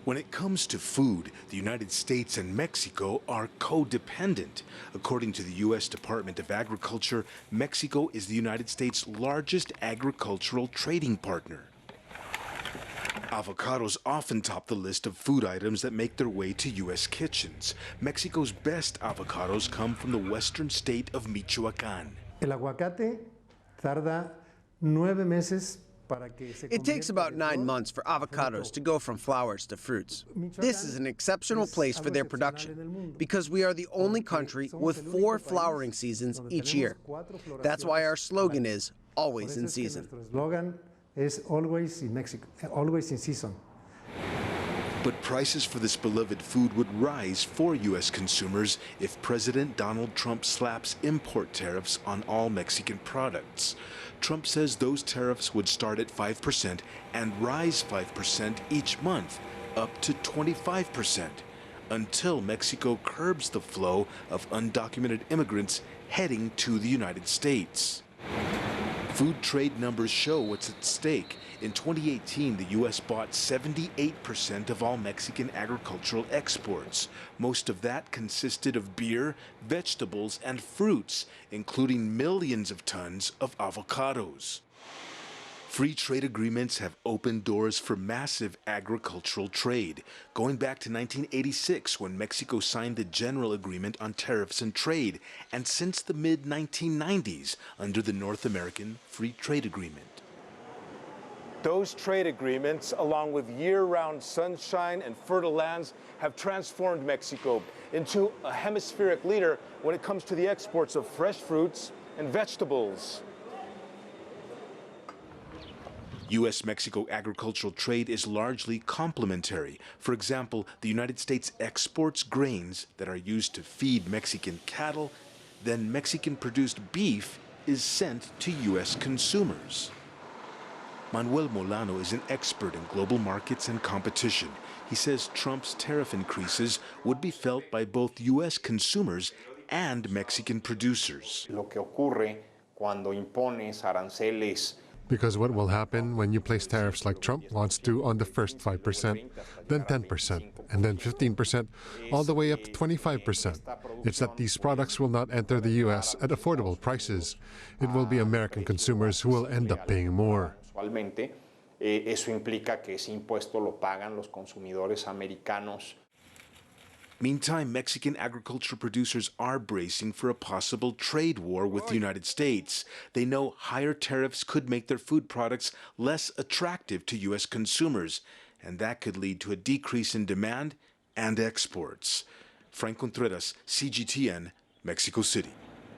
When it comes to food, the United States and Mexico are codependent. According to the U.S. Department of Agriculture, Mexico is the United States' largest agricultural trading partner. Avocados often top the list of food items that make their way to U.S. kitchens. Mexico's best avocados come from the western state of Michoacán. El aguacate tarda 9 meses. It takes about 9 months for avocados to go from flowers to fruits. This is an exceptional place for their production because we are the only country with 4 flowering seasons each year. That's why our slogan is always in season. Is always in Mexico, always in season. But prices for this beloved food would rise for U.S. consumers if President Donald Trump slaps import tariffs on all Mexican products. Trump says those tariffs would start at 5% and rise 5% each month, up to 25%, until Mexico curbs the flow of undocumented immigrants heading to the United States. Food trade numbers show what's at stake. In 2018, the U.S. bought 78% of all Mexican agricultural exports. Most of that consisted of beer, vegetables, and fruits, including millions of tons of avocados. Free trade agreements have opened doors for massive agricultural trade, going back to 1986 when Mexico signed the General Agreement on Tariffs and Trade, and since the mid-1990s under the North American Free Trade Agreement. Those trade agreements, along with year-round sunshine and fertile lands, have transformed Mexico into a hemispheric leader when it comes to the exports of fresh fruits and vegetables. U.S.-Mexico agricultural trade is largely complementary. For example, the United States exports grains that are used to feed Mexican cattle, then Mexican-produced beef is sent to U.S. consumers. Manuel Molano is an expert in global markets and competition. He says Trump's tariff increases would be felt by both U.S. consumers and Mexican producers. Lo que ocurre cuando impones aranceles. Because what will happen when you place tariffs like Trump wants to on the first 5%, then 10%, and then 15%, all the way up to 25%. It's that these products will not enter the U.S. at affordable prices. It will be American consumers who will end up paying more. Eso implica que ese impuesto lo pagan los consumidores americanos. Meantime, Mexican agriculture producers are bracing for a possible trade war with the United States. They know higher tariffs could make their food products less attractive to U.S. consumers, and that could lead to a decrease in demand and exports. Franc Contreras, CGTN, Mexico City.